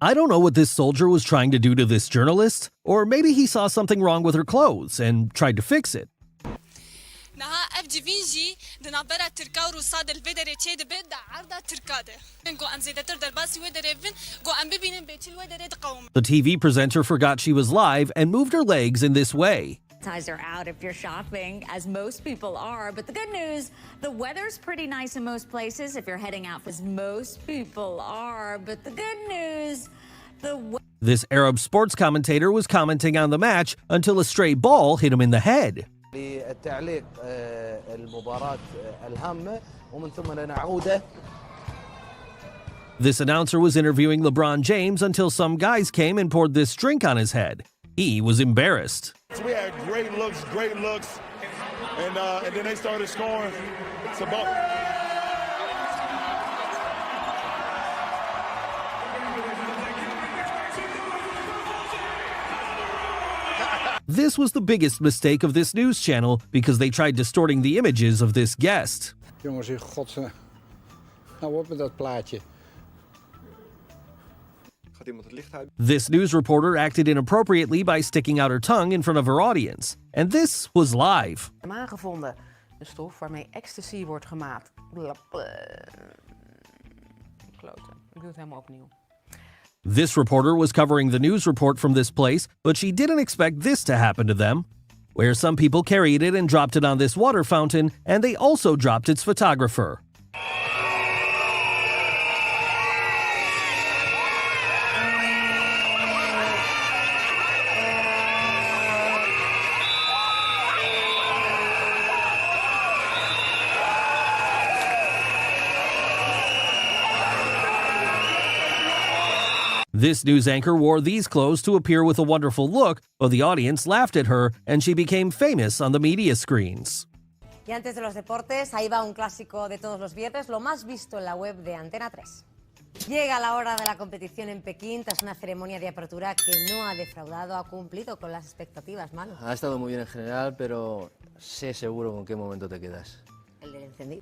I don't know what this soldier was trying to do to this journalist, or maybe he saw something wrong with her clothes and tried to fix it. The TV presenter forgot she was live and moved her legs in this way. Ties are out if you're shopping, as most people are. But the good news, the weather's pretty nice in most places if you're heading out, as most people are. But the good news, this Arab sports commentator was commenting on the match until a stray ball hit him in the head. This announcer was interviewing LeBron James until some guys came and poured this drink on his head. He was embarrassed. We had great looks, and then they started scoring. It's about... This was the biggest mistake of this news channel because they tried distorting the images of this guest. Jongens, in godsnaam. Nou, op met dat plaatje. This news reporter acted inappropriately by sticking out her tongue in front of her audience. And this was live. Aangevonden, de stof waarmee ecstasy wordt gemaakt. Kloten, ik doe het helemaal opnieuw. This reporter was covering the news report from this place, but she didn't expect this to happen to them, where some people carried it and dropped it on this water fountain, and they also dropped its photographer. This news anchor wore these clothes to appear with a wonderful look, but the audience laughed at her and she became famous on the media screens. Y antes de los deportes, ahí va un clásico de todos los viernes, lo más visto en la web de Antena 3. Llega la hora de la competición en Pekín tras una ceremonia de apertura que no ha defraudado, ha cumplido con las expectativas, Manu. Ha estado muy bien en general, pero sé seguro con qué momento te quedas.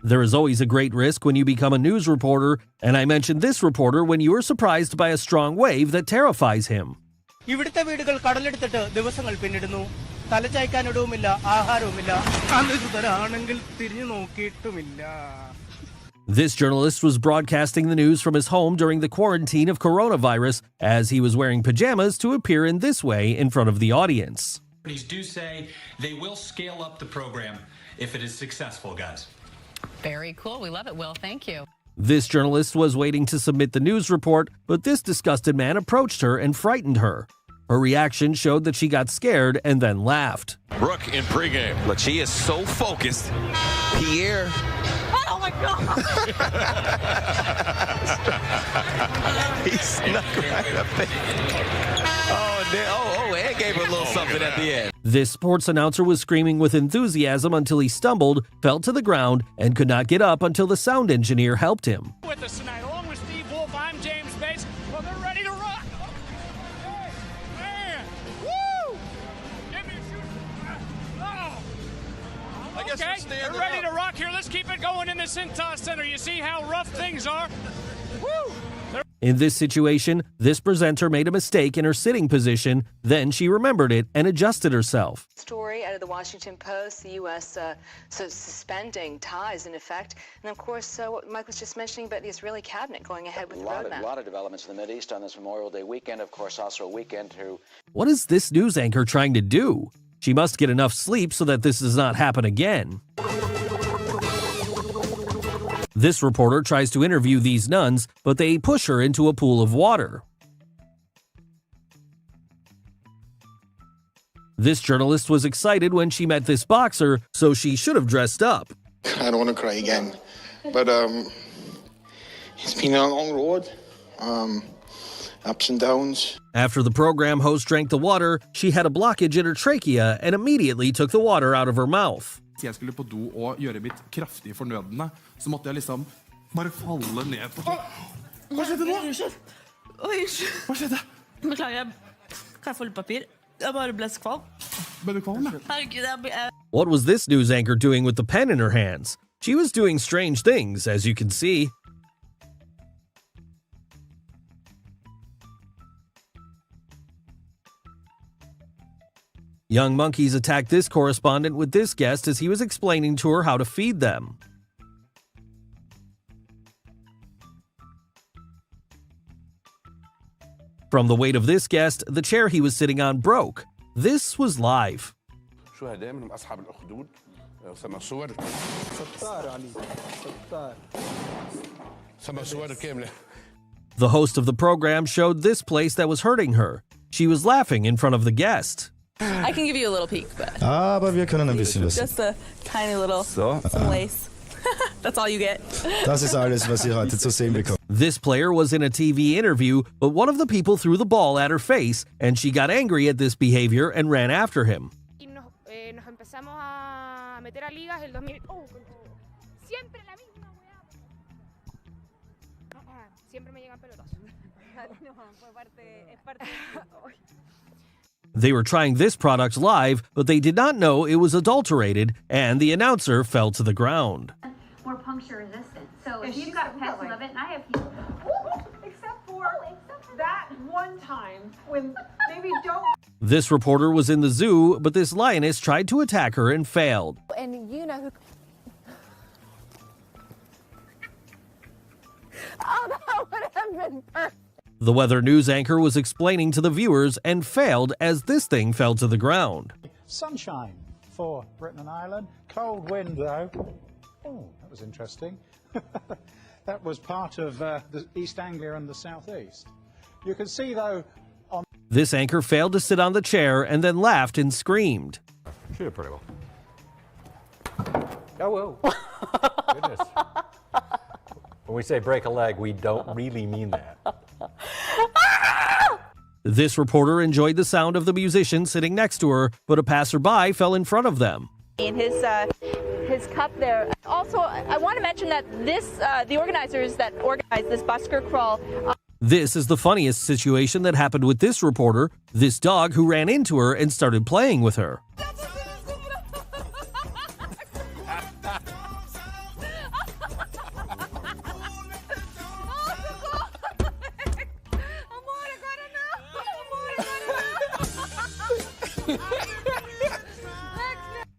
There is always a great risk when you become a news reporter, and I mentioned this reporter when you were surprised by a strong wave that terrifies him. ഇവിടുത്തെ വീടുകൾ കടലെടുത്തിട്ട് ദിവസങ്ങൾ പിന്നിടുന്നു. തലചായ്ക്കാനിടവുമില്ല, ആഹാരവുമില്ല. അനധികൃതരാണെങ്കിൽ തിരിഞ്ഞു നോക്കിയിട്ടുമില്ല. This journalist was broadcasting the news from his home during the quarantine of coronavirus as he was wearing pajamas to appear in this way in front of the audience. Companies do say they will scale up the program if it is successful, guys. Very cool. We love it, Will. Thank you. This journalist was waiting to submit the news report, but this disgusted man approached her and frightened her. Her reaction showed that she got scared and then laughed. Brooke in pregame. Look, she is so focused. Pierre. Oh my God! He snuck right up there. And gave her a little something at the end. This sports announcer was screaming with enthusiasm until he stumbled, fell to the ground, and could not get up until the sound engineer helped him. With us tonight, along with Steve Wolf, I'm James Bates. Well, they're ready to rock. Hey, man, woo! Give me a shoot. Oh. Okay, they're ready to rock here. Let's keep it going in the Cintas Center. You see how rough things are? Woo! In this situation, this presenter made a mistake in her sitting position, then she remembered it and adjusted herself. Story out of the Washington Post, the U.S. Suspending ties in effect. And of course, what Mike was just mentioning about the Israeli cabinet going ahead with the roadmap. A lot of developments in the Mideast on this Memorial Day weekend. Of course, also a weekend to... What is this news anchor trying to do? She must get enough sleep so that this does not happen again. This reporter tries to interview these nuns, but they push her into a pool of water. This journalist was excited when she met this boxer, so she should have dressed up. I don't want to cry again, but it's been a long road, ups and downs. After the program host drank the water, she had a blockage in her trachea and immediately took the water out of her mouth. Jeg skulle på do og gjøre mitt kraftige fornødne, så måtte jeg liksom bare falle ned på. Hva skjedde nå? Hva skjedde? Beklager, kan jeg få litt papir? Jeg bare ble skvalm. Ble du kvalm? What was this news anchor doing with the pen in her hands? She was doing strange things, as you can see. Young monkeys attacked this correspondent with this guest as he was explaining to her how to feed them. From the weight of this guest, the chair he was sitting on broke. This was live. The host of the program showed this place that was hurting her. She was laughing in front of the guest. I can give you a little peek, but Aber wir können ein bisschen was. just a tiny little some lace. That's all you get. Das ist alles, was ihr heute zu sehen bekommt. This player was in a TV interview, but one of the people threw the ball at her face, and she got angry at this behavior and ran after him. Nos empezamos a meter a ligas el 2000. Siempre la misma weá. Siempre me llegan pelotas. They were trying this product live, but they did not know it was adulterated, and the announcer fell to the ground. More puncture resistant. So if you've got pets who love it, and I have except for that one time when maybe don't. This reporter was in the zoo, but this lioness tried to attack her and failed. And you know who. Oh, that would have been perfect. The weather news anchor was explaining to the viewers and failed as this thing fell to the ground. Sunshine for Britain and Ireland. Cold wind, though. Oh, that was interesting. That was part of the East Anglia and the Southeast. You can see, though, on... This anchor failed to sit on the chair and then laughed and screamed. She did pretty well. Oh, whoa. Goodness. When we say break a leg, we don't really mean that. This reporter enjoyed the sound of the musician sitting next to her, but a passerby fell in front of them. In his cup there. Also, I want to mention that the organizers that organized this busker crawl. This is the funniest situation that happened with this reporter, this dog who ran into her and started playing with her.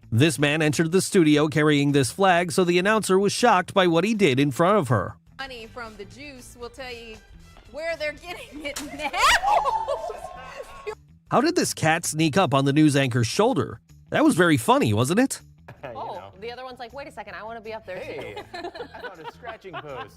This man entered the studio carrying this flag, so the announcer was shocked by what he did in front of her. Money from the juice will tell you where they're getting it now. How did this cat sneak up on the news anchor's shoulder? That was very funny, wasn't it? Oh, the other one's like, wait a second, I want to be up there too. I thought a scratching pose.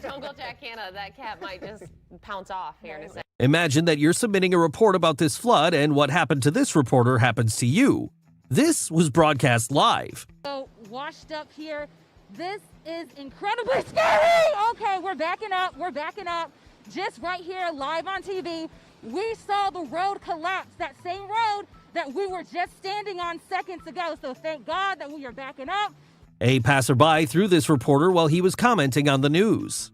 Don't go Jack Hanna, that cat might just pounce off here in a second. Imagine that you're submitting a report about this flood and what happened to this reporter happens to you. This was broadcast live. So washed up here. This is incredibly scary. Okay, we're backing up. We're backing up. Just right here, live on TV. We saw the road collapse, that same road that we were just standing on seconds ago. So thank God that we are backing up. A passerby threw this reporter while he was commenting on the news.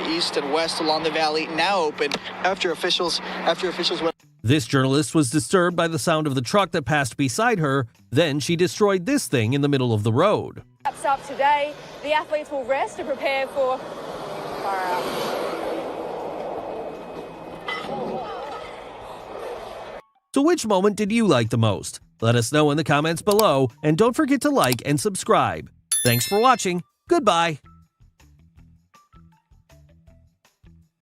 East and west along the valley now open after officials went. This journalist was disturbed by the sound of the truck that passed beside her. Then she destroyed this thing in the middle of the road. Wraps up today. The athletes will rest to prepare for. So which moment did you like the most? Let us know in the comments below, and don't forget to like and subscribe. Thanks for watching. Goodbye.